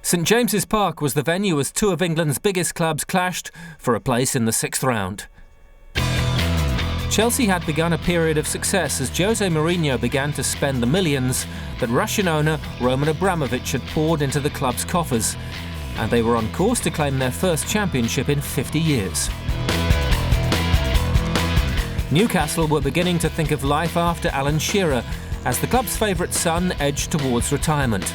St James's Park was the venue as two of England's biggest clubs clashed for a place in the sixth round. Chelsea had begun a period of success as Jose Mourinho began to spend the millions that Russian owner Roman Abramovich had poured into the club's coffers, and they were on course to claim their first championship in 50 years. Newcastle were beginning to think of life after Alan Shearer as the club's favourite son edged towards retirement.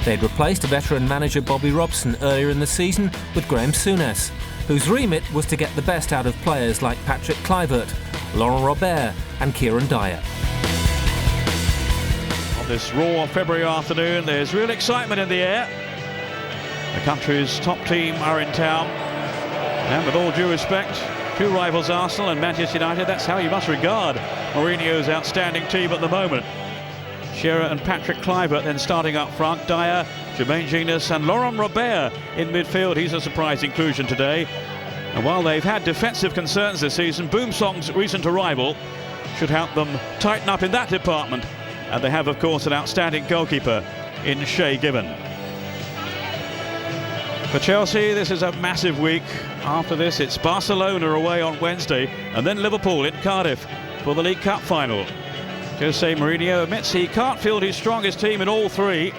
They'd replaced veteran manager Bobby Robson earlier in the season with Graham Souness, whose remit was to get the best out of players like Patrick Kluivert, Laurent Robert and Kieran Dyer. On this raw February afternoon, there's real excitement in the air. The country's top team are in town, and with all due respect, two rivals Arsenal and Manchester United, that's how you must regard Mourinho's outstanding team at the moment. Shearer and Patrick Kluivert then starting up front, Dyer, Jermaine Genius and Laurent Robert in midfield. He's a surprise inclusion today. And while they've had defensive concerns this season, Boumsong's recent arrival should help them tighten up in that department. And they have, of course, an outstanding goalkeeper in Shay Given. For Chelsea, this is a massive week. After this, it's Barcelona away on Wednesday and then Liverpool in Cardiff for the League Cup final. Jose Mourinho admits he can't field his strongest team in all three,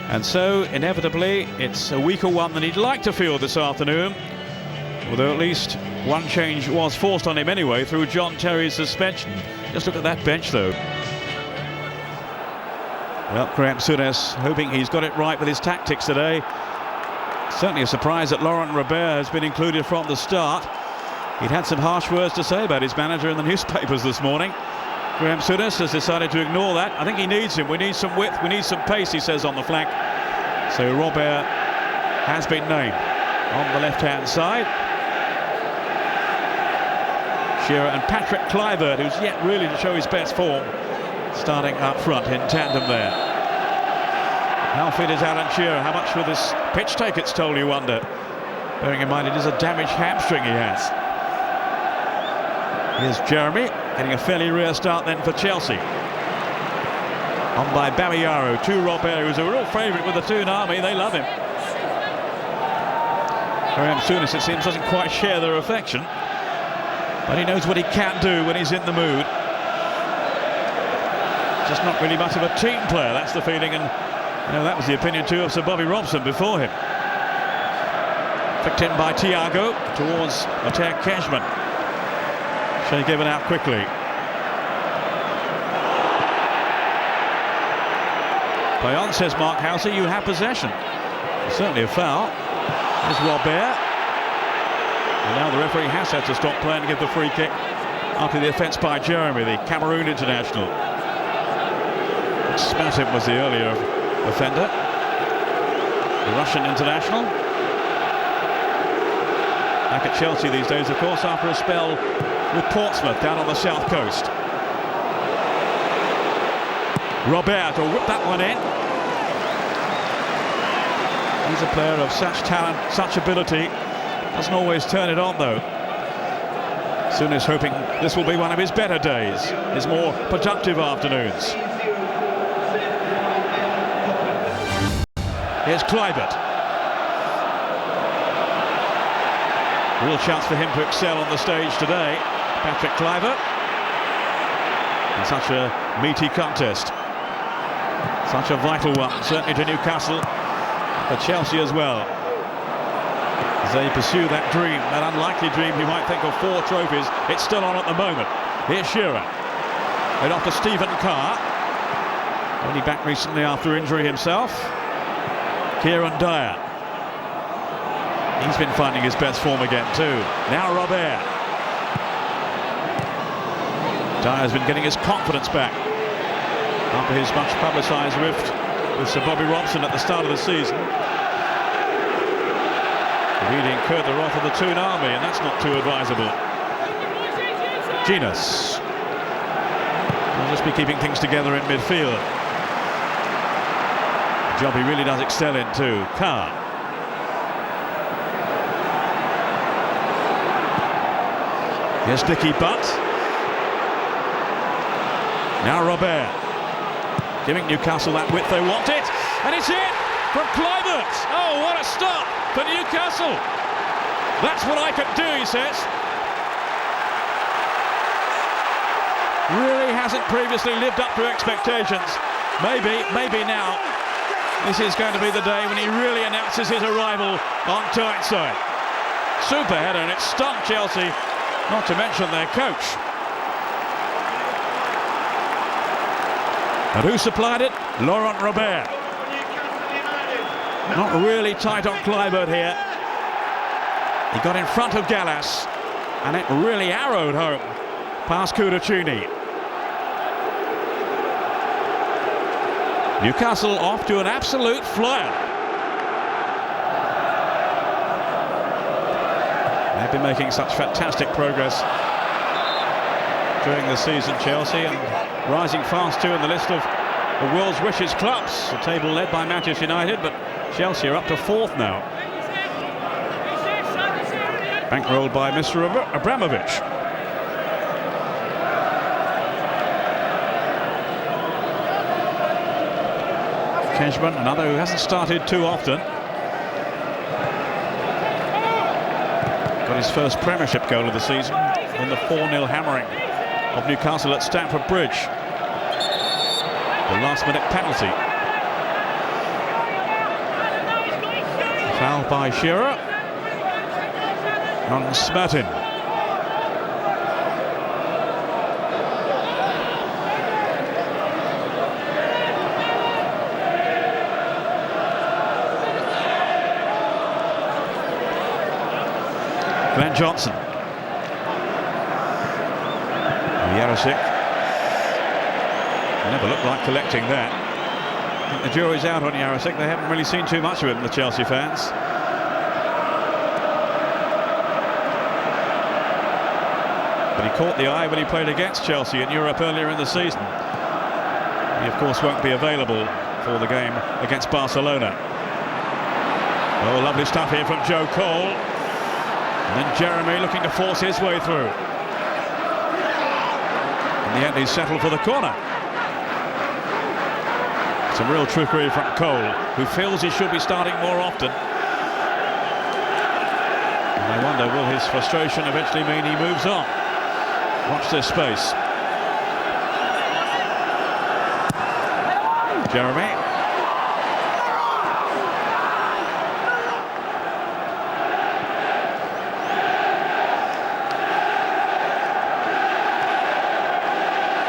and so inevitably it's a weaker one than he'd like to field this afternoon, although at least one change was forced on him anyway through John Terry's suspension. Just look at that bench though. Well, Graham Souness hoping he's got it right with his tactics today. Certainly a surprise that Laurent Robert has been included from the start. He'd had some harsh words to say about his manager in the newspapers this morning. Graham Souness has decided to ignore that. I think he needs him. We need some width, we need some pace, he says on the flank. So Robert has been named on the left-hand side. Shearer and Patrick Kluivert, who's yet really to show his best form, starting up front in tandem there. How fit is Alan Shearer? How much will this pitch take its toll, you wonder? Bearing in mind it is a damaged hamstring he has. Here's Jeremy, getting a fairly rare start then for Chelsea. On by Babayaro to Robert, who's a real favourite with the Toon Army. They love him. Graham Souness, it seems, doesn't quite share their affection, but he knows what he can do when he's in the mood. Just not really much of a team player, that's the feeling, and you know, that was the opinion too of Sir Bobby Robson before him. Flicked in by Thiago towards Mateo Cashman. Shay Given out quickly. Play on, says Mark Houser, you have possession. Certainly a foul. There's Robert. And now the referee has had to stop play and give the free kick after the offence by Jeremy, the Cameroon international. Smatin was the earlier offender. The Russian international. Back at Chelsea these days, of course, after a spell with Portsmouth down on the south coast. Robert to whip that one in. He's a player of such talent, such ability. Doesn't always turn it on though. Souness hoping this will be one of his better days, his more productive afternoons. Here's Kluivert. Real chance for him to excel on the stage today. Patrick Kluivert. And such a meaty contest. Such a vital one, certainly to Newcastle, for Chelsea as well. As they pursue that dream, that unlikely dream you might think of 4 trophies, it's still on at the moment. Here's Shearer. Then off to Stephen Carr. Only back recently after injury himself. Kieran Dyer. He's been finding his best form again too. Now Robert. Dyer's been getting his confidence back after his much publicised rift with Sir Bobby Robson at the start of the season. He incurred the wrath of the Toon Army, and that's not too advisable. Genius will just be keeping things together in midfield. A job he really does excel in too. Carr. Here's Dicky Butt. Now Robert. Giving Newcastle that width they wanted. And it's in! from Kluivert. Oh, what a stop for Newcastle. That's what I could do, he says. Really hasn't previously lived up to expectations. Maybe now this is going to be the day when he really announces his arrival on Tyneside. Super header, and it stung Chelsea, not to mention their coach. And who supplied it? Laurent Robert. Not really tight on Kluivert here. He got in front of Gallas, and it really arrowed home past Cudicini. Newcastle off to an absolute flyer. They've been making such fantastic progress during the season, Chelsea, and rising fast too in the list of the world's richest clubs. The table led by Manchester United, but Chelsea are up to 4th now. Bankrolled by Mr. Abramovich. Cashman, another who hasn't started too often. Got his first Premiership goal of the season in the 4-0 hammering of Newcastle at Stamford Bridge. The last-minute penalty. Foul by Shearer on Smertin. Glenn Johnson. Jarosik. Never looked like collecting that. I think the jury's out on Jarosik. They haven't really seen too much of him, the Chelsea fans. But he caught the eye when he played against Chelsea in Europe earlier in the season. He, of course, won't be available for the game against Barcelona. Oh, lovely stuff here from Joe Cole. And then Jeremy looking to force his way through. In the end, he's settled for the corner. Some real trickery from Cole, who feels he should be starting more often. And I wonder, will his frustration eventually mean he moves on? Watch this space. Jeremy.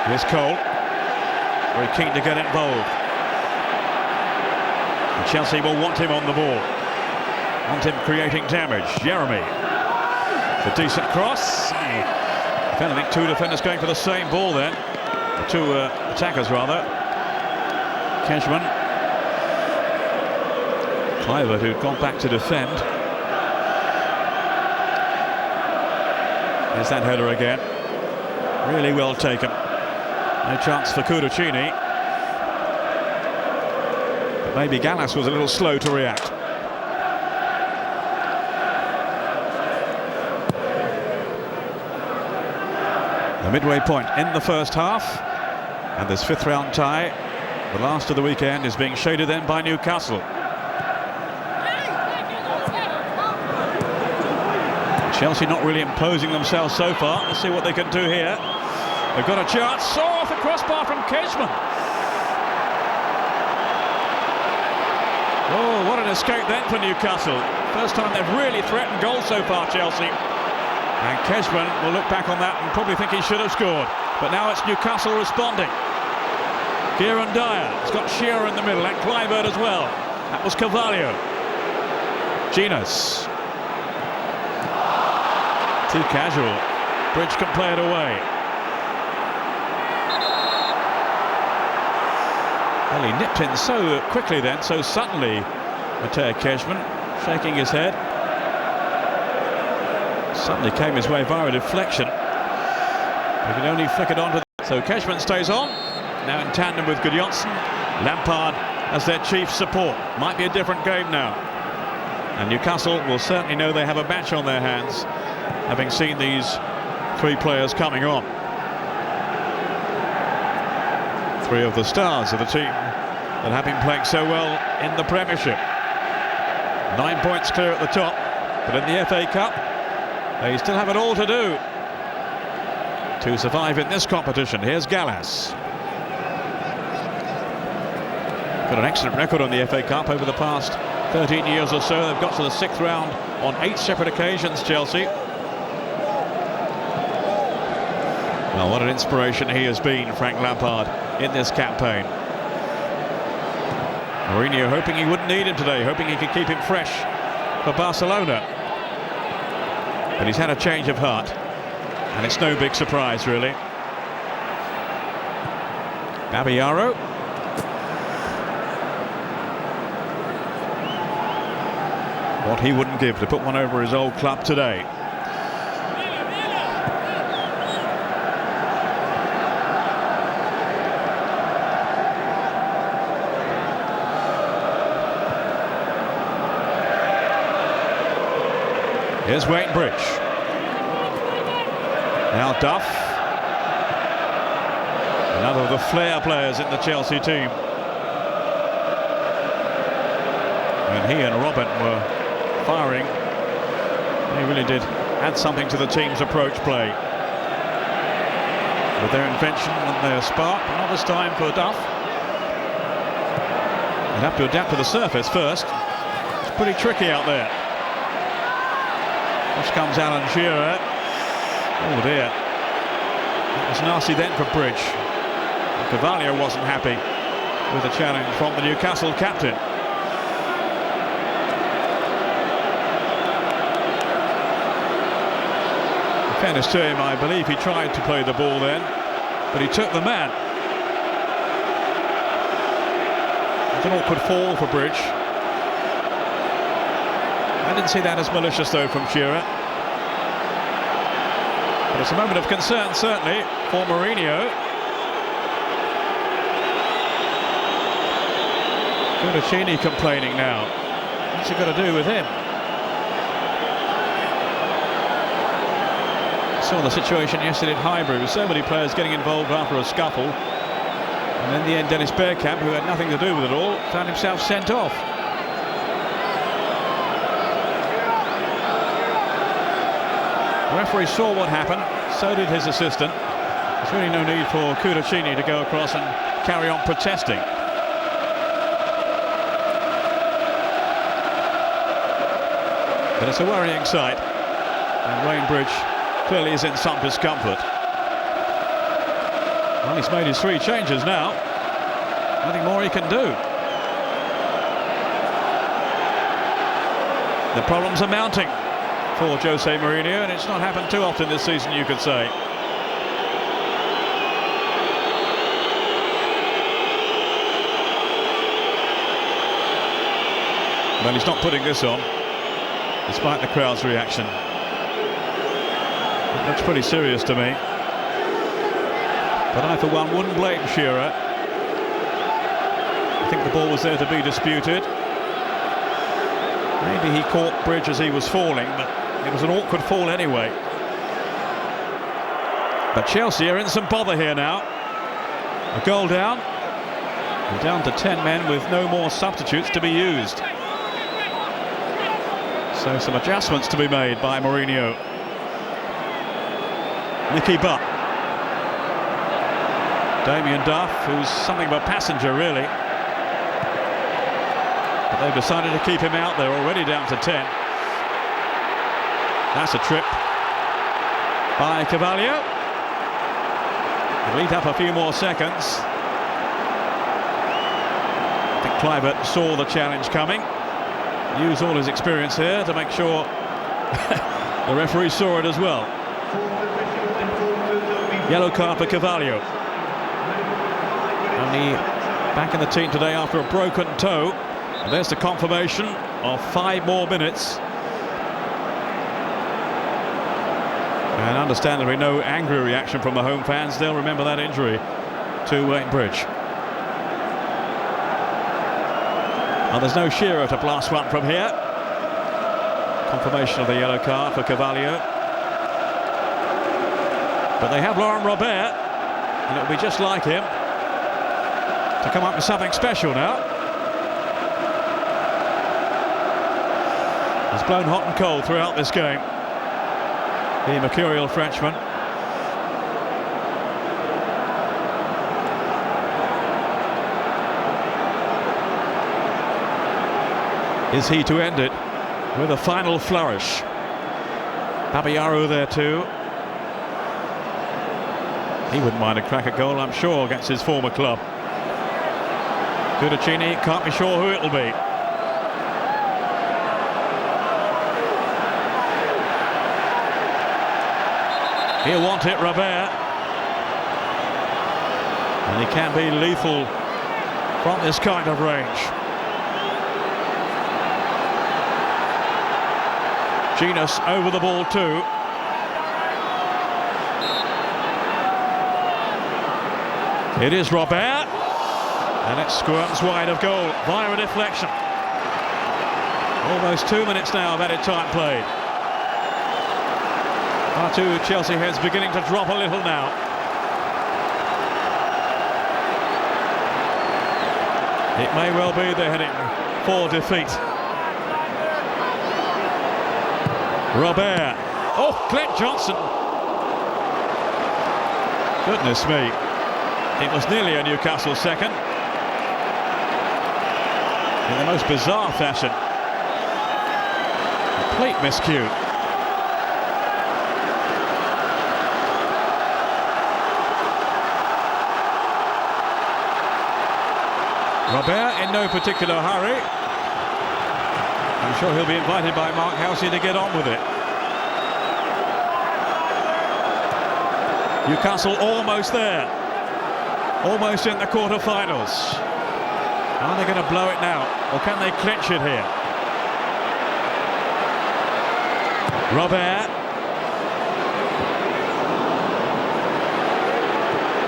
Here's Cole, very keen to get involved. And Chelsea will want him on the ball, want him creating damage. Jeremy, it's a decent cross. If anything, 2 defenders going for the same ball then, or 2 attackers rather. Cashman, Kluivert, who'd gone back to defend. There's that header again, really well taken. No chance for Cudicini. But maybe Gallas was a little slow to react. The midway point in the first half, and this 5th round tie, the last of the weekend, is being shaded then by Newcastle. Chelsea not really imposing themselves so far. Let's see what they can do here. They've got a chance. Off the crossbar from Cashman. Oh, what an escape then for Newcastle. First time they've really threatened goals so far, Chelsea. And Cashman will look back on that and probably think he should have scored. But now it's Newcastle responding. Kieran Dyer has got Shearer in the middle, and Kluivert as well. That was Carvalho. Ginas. Too casual. Bridge can play it away. Well, he nipped in so quickly then, so suddenly, Mateo Cashman, shaking his head. Suddenly came his way via a deflection. He could only flick it onto. So Cashman stays on, now in tandem with Gudjonsson. Lampard as their chief support. Might be a different game now. And Newcastle will certainly know they have a match on their hands, having seen these 3 players coming on. 3 of the stars of the team that have been playing so well in the Premiership. 9 points clear at the top, but in the FA Cup, they still have it all to do to survive in this competition. Here's Gallas. Got an excellent record on the FA Cup over the past 13 years or so. They've got to the 6th round on 8 separate occasions, Chelsea. Well, what an inspiration he has been, Frank Lampard, in this campaign. Mourinho hoping he wouldn't need him today, hoping he could keep him fresh for Barcelona. But he's had a change of heart, and it's no big surprise, really. Babayaro. What he wouldn't give to put one over his old club today. Here's Wayne Bridge. Now Duff. Another of the flair players in the Chelsea team. When he and Robin were firing, they really did add something to the team's approach play. With their invention and their spark, but not this time for Duff. They'd have to adapt to the surface first. It's pretty tricky out there. Off comes Alan Shearer. Oh dear. It was nasty then for Bridge. Carvalho wasn't happy with the challenge from the Newcastle captain. In fairness to him, I believe he tried to play the ball then, but he took the man. It's an awkward fall for Bridge. I didn't see that as malicious though from Shearer. But it's a moment of concern certainly for Mourinho. Cudicini complaining now. What's he got to do with him? Saw the situation yesterday at Highbury with so many players getting involved after a scuffle. And in the end, Dennis Bergkamp, who had nothing to do with it all, found himself sent off. The referee saw what happened, so did his assistant. There's really no need for Cudicini to go across and carry on protesting. But it's a worrying sight, and Wayne Bridge clearly is in some discomfort. Well, he's made his 3 changes now. Nothing more he can do. The problems are mounting for Jose Mourinho, and it's not happened too often this season, you could say. Well, he's not putting this on, despite the crowd's reaction. It looks pretty serious to me. But I, for one, wouldn't blame Shearer. I think the ball was there to be disputed. Maybe he caught Bridge as he was falling, but it was an awkward fall anyway. But Chelsea are in some bother here now. A goal down. And down to 10 men with no more substitutes to be used. So some adjustments to be made by Mourinho. Nicky Butt. Damien Duff, who's something of a passenger really. But they've decided to keep him out. They're already down to 10. That's a trip by Carvalho. Lead up a few more seconds. I think Kluivert saw the challenge coming. Used all his experience here to make sure the referee saw it as well. Yellow card for Carvalho. Only back in the team today after a broken toe. And there's the confirmation of 5 more minutes. And understandably no angry reaction from the home fans. They'll remember that injury to Wayne Bridge. Well, there's no Shearer to blast one from here. Confirmation of the yellow card for Carvalho. But they have Laurent Robert, and it'll be just like him to come up with something special now. He's blown hot and cold throughout this game, the mercurial Frenchman. Is he to end it with a final flourish? Babayaro there too. He wouldn't mind a crack at goal, I'm sure, against his former club. Cudicini, can't be sure who it'll be. He'll want it, Robert. And he can be lethal from this kind of range. Genus over the ball too. It is Robert, and it squirms wide of goal via a deflection. Almost 2 minutes now of added time played. Our two Chelsea heads beginning to drop a little now. It may well be they're heading for defeat. Robert. Oh, Clint Johnson. Goodness me. It was nearly a Newcastle second. In the most bizarre fashion. Complete miscue. Robert in no particular hurry. I'm sure he'll be invited by Mark Halsey to get on with it. Newcastle almost there. Almost in the quarter-finals. Are they going to blow it now? Or can they clinch it here? Robert.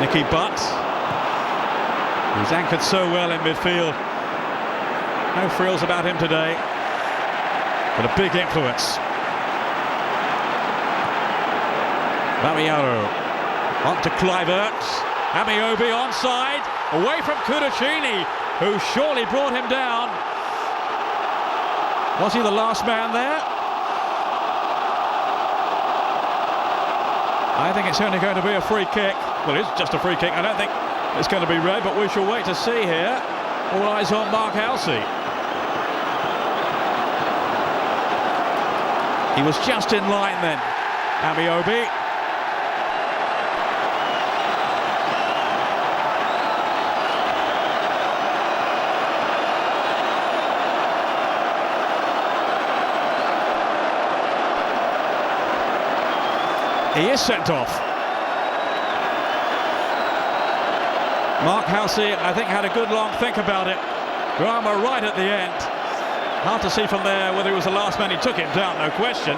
Nicky Butt. He's anchored so well in midfield. No frills about him today. But a big influence. Babayaro. On to Kluivert. Amiobi onside. Away from Cudicini, who surely brought him down. Was he the last man there? I think it's only going to be a free kick. Well, it's just a free kick. I don't think it's going to be red, but we shall wait to see here. All eyes on Mark Halsey. He was just in line then, Amiobi. He is sent off. Mark Halsey, I think, had a good long think about it. Drama right at the end. Hard to see from there whether he was the last man. He took him down, no question.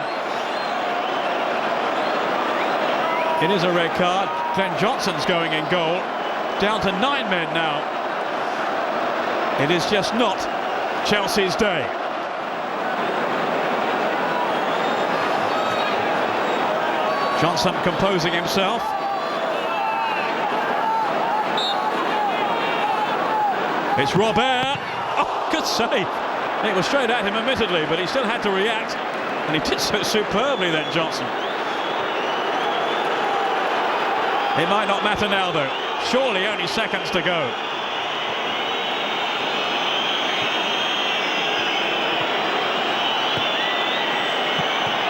It is a red card. Glenn Johnson's going in goal. Down to 9 men now. It is just not Chelsea's day. Johnson composing himself. It's Robert. Oh, good save. It was straight at him, admittedly, but he still had to react. And he did so superbly then, Johnson. It might not matter now, though. Surely only seconds to go.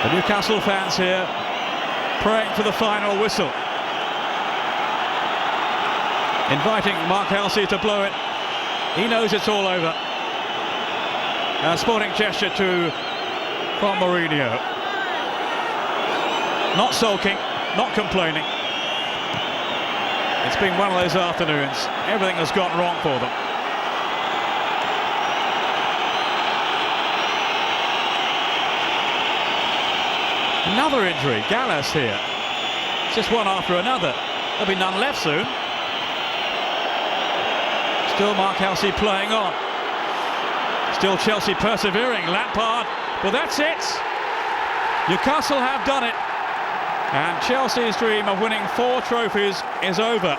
The Newcastle fans here praying for the final whistle. Inviting Mark Halsey to blow it. He knows it's all over. A sporting gesture from Mourinho. Not sulking, not complaining. It's been one of those afternoons. Everything has gone wrong for them. Another injury, Gallas here. It's just one after another. There'll be none left soon. Still Mark Halsey playing on. Still Chelsea persevering. Lampard, well, that's it. Newcastle have done it. And Chelsea's dream of winning 4 trophies is over.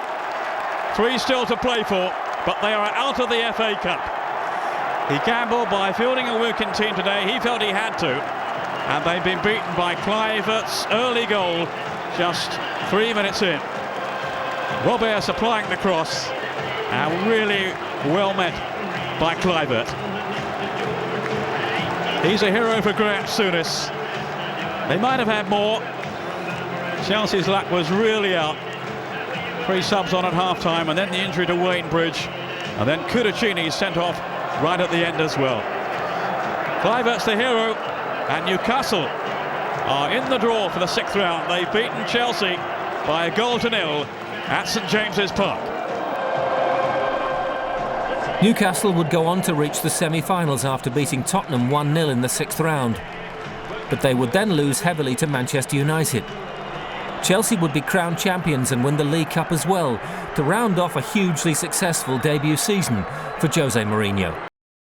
3 still to play for, but but they are out of the FA Cup. He gambled by fielding a working team today. He felt he had to, and they've been beaten by Kluivert's early goal just 3 minutes in. Robert supplying the cross, and really well met by Kluivert. He's a hero for Graham Souness. They might have had more. Chelsea's luck was really out. 3 subs on at half-time, and then the injury to Wayne Bridge, and then Cudicini sent off right at the end as well. Kluivert's the hero, and Newcastle are in the draw for the 6th round. They've beaten Chelsea by 1-0 at St James's Park. Newcastle would go on to reach the semi-finals after beating Tottenham 1-0 in the 6th round. But they would then lose heavily to Manchester United. Chelsea would be crowned champions and win the League Cup as well, to round off a hugely successful debut season for Jose Mourinho.